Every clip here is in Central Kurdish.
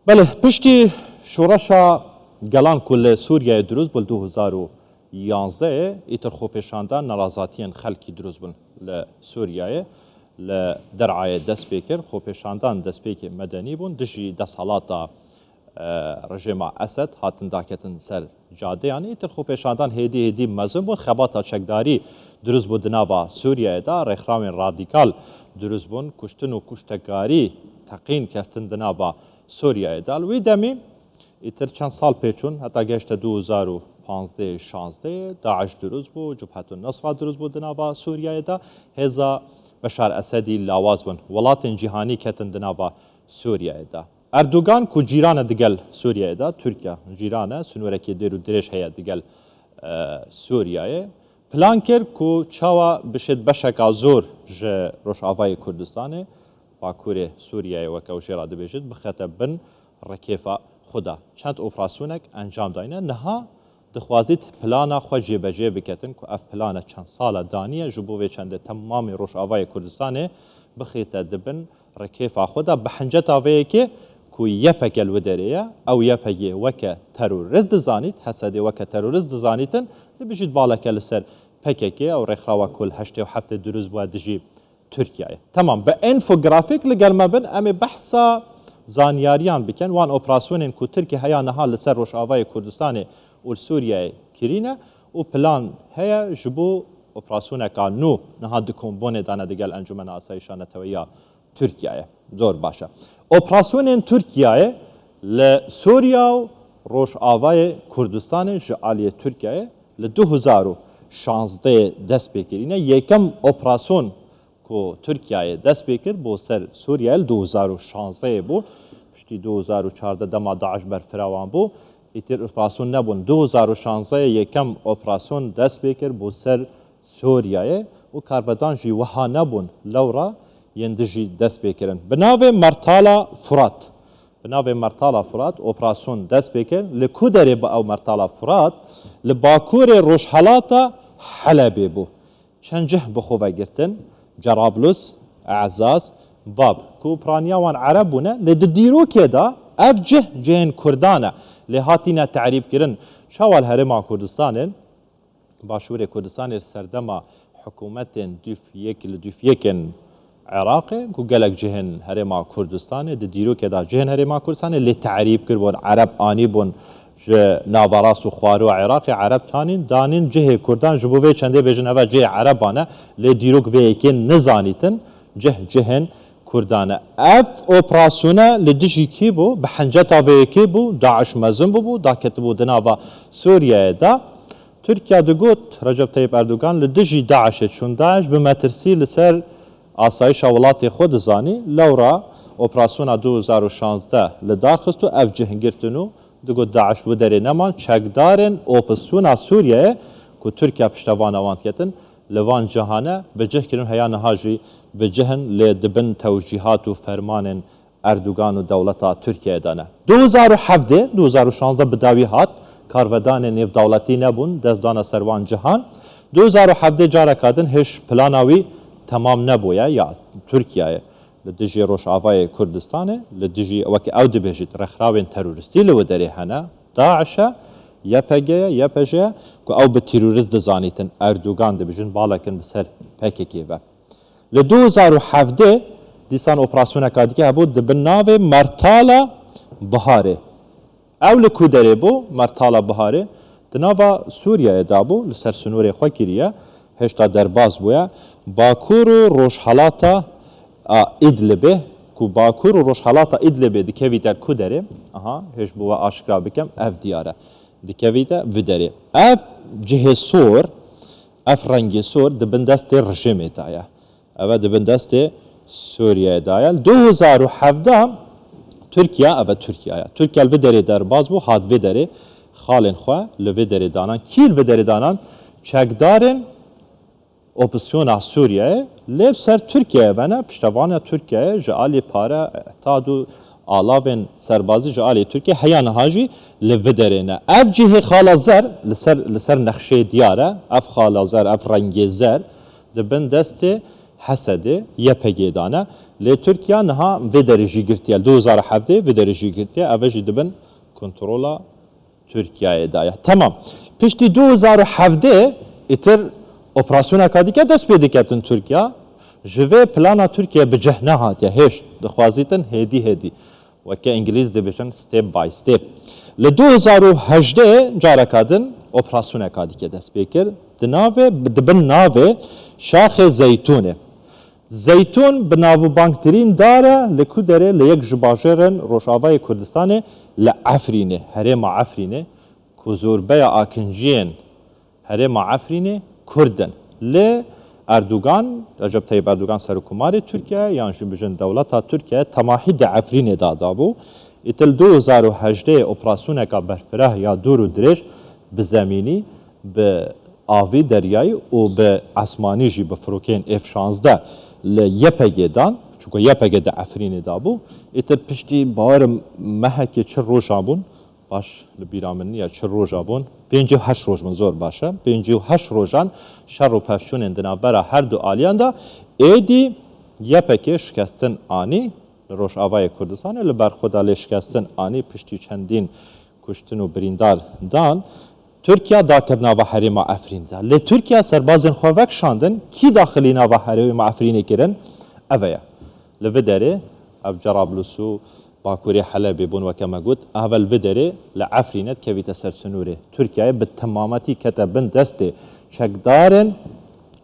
بله پشتی شورشا گلان کل سوریه دروز بل 2011 ایتر خوپیشاندان نرازاتین خلکی دروز بل لسوریه لدرعای دست بیکر خوپیشاندان دست بیکر مدنی بون دجی دستالاتا رژیم اسد هاتن داکتن سر جاده یعنی ایتر خوپیشاندان هیدی مزن بون خباتا چکداری دروز بود نوا سوریه دا رخرام رادیکال دروز بون کشتن و کشتگاری تقین کفتن دنوا سوریه دال وی دمی ایتر چند سال پیچون حتی گشت 2015-16 داعش دروز بو جبهت النصر دروز بو دنوا سوریه دا هزا بشار اسدی لاواز بون ولات جهانی کتن دنوا سوریه دا اردوغان کو جیران دگل سوریه دا ترکیه جیرانه سنورکی دیرو درش هیا دگل سوریه پلان کر کو چاوا بشد بشکا زور ج روشاوای کردستانه باکوری سوریه و کوشرا دبیجد بخاطر بن رکیفا خدا چند اپراسیونک انجام داینه نها دخوازید پلانا خو جبجه بکتن کو اف پلانا چند سال دانیه جبوه چند تمام روشاوای کردستانه بخیت دبن رکیفا خدا بحنجت آوه که کو یپگل ودریه او یپگی وک تروریست زانیت حسد وک تروریست زانیتن دبیجد بالا کل سر پککی او رخوا کل 8 و 7 دروز بود دجی ترکیه تمام به انفوگرافیک لگل مبن امی بحثا زانیاریان بکن وان اپراسیونین کو ترکیه هیا نها لسر روشاوای کردستان و سوریه کرینه و پلان هیا جبو اپراسیون کانو نها دکومبونه دانه دگل انجمن آسایشان تویا ترکیه زور باشه اپراسیونین ترکیه لسوریا و روشاوای کردستان جعالی ترکیه ل 2016 دست بکرینه یکم اپراسیون کو ترکیه دست بکر بو سر سوریه 2016 بو پشتی 2014 دما داعش بر فراوان بو ایتر اپراسیون نبون 2016 یکم اپراسیون دست بکر بو سر سوریه و کاربدان جی وها نبون لورا یندجی دست بکرن بناو مرتالا فرات اپراسیون دست بکر لکودری با او مرتالا فرات لباکور روشحالاتا حلبی بو چند جه بخواه گرتن جرابلس اعزاز باب کو پرانیاوان عربونه لدیرو کدا اف جهن کردانه لهاتینا تعریف کرن شوال هرما کردستان باشور کردستان سردما حکومت دوفیکن عراق کو گلک جهن هرما کردستان ديرو كدا جهن هرما کردستان لتعریف کربون عرب آنی بون ناواراس و خوارو عراق عرب تانین دانین جه کردان جبوه چنده بجن اوه جه عربانه لدیروک ویکن نزانیتن جهن کردانه اف اپراسیونه لدیجی کی بو بحنجت آوه کی بو داعش مزن بو دا کتبو دناوا سوریه دا ترکیه دو گوت رجب طیب اردوغان لدیجی داعش چون داعش بمترسی لسر آسایش ولات خود زانی لورا اپراسیون 2016 لداخستو اف جهنگرتنو دگو داعش و داره نمان چکدارن اپسیون سوریه که ترکیه پشتوان آوانت کتن لوان جهانه به جه کرن هیان هاجی به جهن لدبن توجیهات و فرمان اردوغان و دولتا ترکیه دانه 2016 بداوی هات کارودان نیو دولتی نبون دزدان سروان جهان 2017 جاره کادن هش پلاناوی تمام نبویا یا ترکیه لدجی روشاوای کردستانه لدجی وکی او دبیجید رخراوین تروریستی لو داری هنه داعشه یپجه که او به تروریست دزانیتن اردوغان دبیجن بالا کن بسر پککی و ل 2017 دیسان اپراسیون کادی که بود دبناو مرتالا بهاره او لکودره بو مرتالا بهاره دناوا سوریه ادابو لسر سنور خو کریه هشتا درباز بویا باکور و روشحالاتا ادلبه کو باکور و روشحالاتا ادلبه دکوی در کدره هش بوا آشکرا بکم اف دیاره دکوی در ودره اف جه سور اف رنگ سور دبندست رژیم دایا او دبندست سوریه دایا 2017 ترکیه الودره در باز بو هاد ودره خالن خواه لودره دانان کیل ودره دانان چکدارن اپسیون سوریه لب سر ترکیه و نه پشتوان ترکیه جعالی پاره اعتادو آلاوین سربازی جعالی ترکیه هیان هاجی لودرینه اف جهه خالازر لسر نقشه دیاره اف خالازر اف رنگ زر دبن دست حسده YPG dane li Türkiye niha vê derê jî girtiye 2007 vê derê jî girtiye ev jî dibin kontrola Türkiye'ye daye. Tamam. Piştî 2007 îtir operasyoneka dike dest pê diketin Türkiye. Ji vê plana Türkiye bi cih nehatiye hêj dixwazitin hêdî. Weke İngiliz dibêjin step by step. Li 2018 careka din operasyoneka dike dest pê kir. Dibin navê Şaxê Zeytûnê. Zeytûn bi navbanktirîn dare li ku derê li yek ji bajêrên Rojavayê Kurdistanê li Efrînê, herêma Efrînê ku zorbeya akinciyên herêma Efrînê Kurdin. Li Erdogan, Recep Tayyip Erdogan serokkomarê Türkiye yan jî bijin dewleta Türkiye temahî de Efrînê da dabû. Îtil 2018 operasyoneka berfireh ya dûr û dirêj bi zemînî bi avî deryayî û bi esmanî jî bi firokên F-16 li YPG dan, çünkü YPG de Efrînê dabû. Îtir piştî bawerim mehekê çi roja bûn, baş li bîra min niye çi roja bûn, 58 roj min zor baş e. 58 rojan şer û pevçûnên di navbera her du aliyan da êdî YPG şikestin anî li Rojavayê Kurdistanê li ber xwe da lê şikestin anî piştî çendîn kuştin û birîndar dan Türkiye daket nava herêma Efrînê de. Lê Türkiye serbazên xwe vekşandin kî daxilî nava herêma Efrînê kirin? Ev ye. Li vê derê ev Cerablus û Bakurê Helebê bûn weke me got, ev li vê derê li Efrînê kevîte ser sinûrê. Türkiye bi temametî kete bin destê çekdarên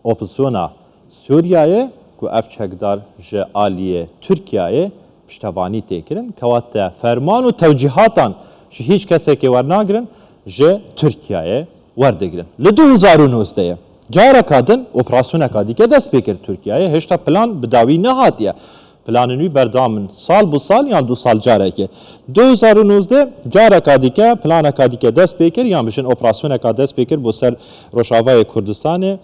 opozisyona Sûriyeyê ku ev çekdar ji aliyê Türkiye'ye piştevanî tê kirin, kewate ferman û tewcîhatan ji hîç kesekê wernagirin ji Türkiye'ye werdigirin. Li 2019 careka din operasyoneka dike dest pê kir Türkiye'ye hêşta plan bi dawî nehatiye. Planên wî berdam in sal bu sal yan du sal carekê. 2019 careka dike planeka dike dest pê kir yan bijin operasyoneka dest pê kir bo ser Rojavayê Kurdistanê.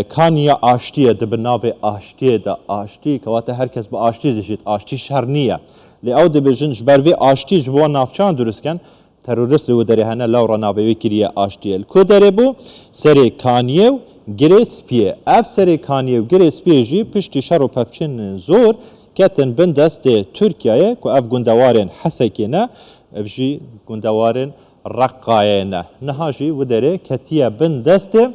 Kaniya aştiye de bi navê aştiye de aştî kewate herkes bi aştî dijît aştî şer niye. Lê ew dibêjin ji ber vê aştî ji bo navçeyan duristken terorist li derê hene lawra navê wê kiriye aştiye. Ku derê bû serê Kaniyê girê spiyê. Ev serê Kaniyê û girê spiyê jî piştî şer û pevçînên zor ketin bin destê Türkiye'ye ku ev gundewarên Hesekê ne, ev jî gundewarên Reqqayê ne. Niha jî wê derê ketiye bin destê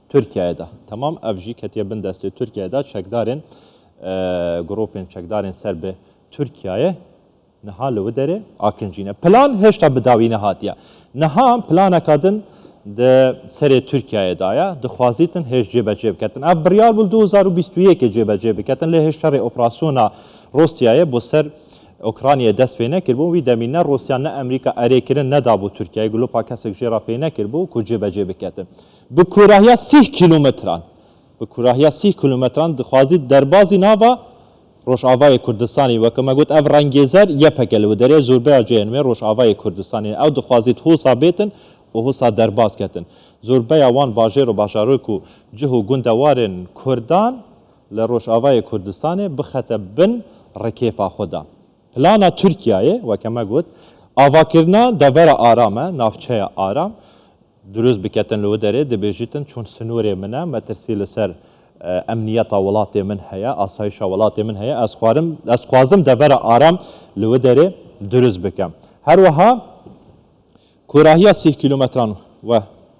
Türkiye'ye de. Tamam ev jî ketiye bin destê Türkiye'ye de çekdarên gropên çekdarên ser bi Türkiye'ye niha li wê derê akincîne. Plan hêşta bi dawî nehatiye. Niha planeka din di serê Türkiye'ye da ye dixwazîtin hêj cêbecê biketin. Ev biryar bû 2021 cêbecê biketin lê hêj şerê operasyona Rusya'ya bo ser Ukrayna'ya dest pê nekirbû wî demî ne Rusya ne Amerîka erê kirin nedabû Türkiye'ye glopa kesek jêra pê nekirbû ku cêbecê biketin. Bi kurahiya 30 kilometran bi kurahiya 30 kilometran dixwazî derbazî nava Rojavayê Kurdistanê weke me got ev rengêzer YPG li wê derê zorbeya cihên wê Rojavayê Kurdistanê ew dixwazît hosa bêtin û hosa derbas ketin. Zorbeya wan bajêr û bajarok û cih û gundewarên Kurdan li Rojavayê Kurdistanê bixete bin rekêfa xwe da. Plana Türkiye'ye weke me got avakirina devera aram e navçeya aram درست بکتن لو داره دبیجیتن چون سنوری منه مترسی لسر امنیت ولات من هیا آسایش ولات من هیا از خوازم دور آرام لو داره درست بکم هر وها کوراهی 30 کیلومتران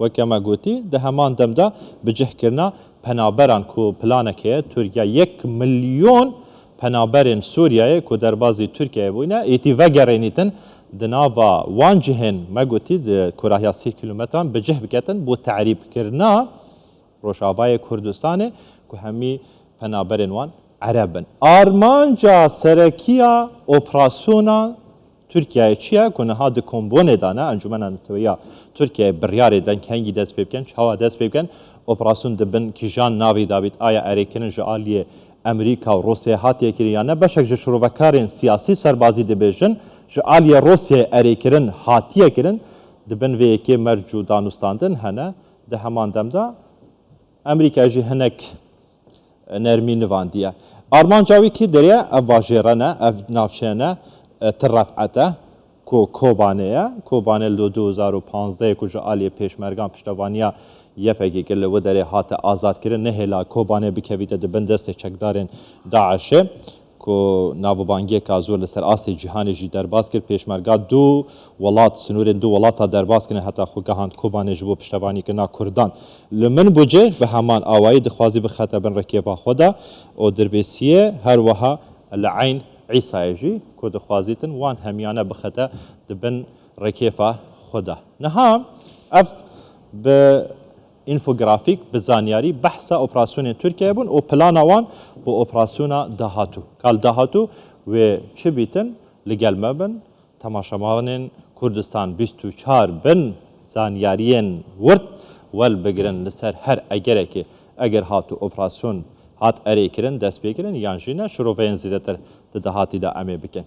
و کما گوتی ده همان دمدا بجه کرنا پنابران کو پلانکه ترکیه 1 میلیون پنابرین سوریه کو دربازی ترکیه بوینه ایتی وگرینیتن دناوا وان جهن ما گوتی د کوراهیا 30 کیلومتران بجه بکتن بو تعریب کرنا روشاوای کردستان کو همی پنابرین وان عربن آرمانجا سرکیا اپراسیونا Türkiye çiye ku niha di kombonê dane encumena Netewîya Türkiye biryarê den kengî dest pê bikin çawa dest pê bikin operasyon dibin kîjan navê dabît aya erêkirin ji aliyê Amerîka û Rusyayê hatiye kirin ya ne beşek ji şrovekarên siyasî serbazî dibêjin ji aliyê Rusyayê erêkirin hatiye kirin dibin vê yekê merc û danûstandin hene di heman demda Amerîka jî hinek nermî nivandiye. Armanca wî kî deriye ev bajêre ne ev navçe ne ترفعته کو کوبانه 2015 کو جو عالی پیشمرگان پشتوانیا yepekî kir li wê derê hate azadkirin nehêla Kobanê bikevîte di bin destê çekdarên Daişê ku navbangiyeka zor li ser asê cîhanê jî derbas kir pêşmerga du welat sinûrên du welata derbas kirin heta xwe gihand Kobanê ji bo piştevanîkirina Kurdan li min bûcê bi heman awayî dixwazî bixete bin rekêva xwe de û dirbêsiyê her wiha li eyn Îsayê jî ku dixwazîtin wan hemiyane bixete di bin rekêfa xwe de niha ev bi infografîk bi zaniyarî behsa operasyonên Tirkiye bûn û plana wan bu operasyona dahatû kal dahatû wê çi bîtin li gel me bin temaşevanên Kurdistan 24 bin zaniyariyên wirt wel bigirin li ser her egerekê eger hatû operasyon hat erê kirin dest pê kirin yan jî ne şiroveyên zêdetir di dahatî de em ê bikin.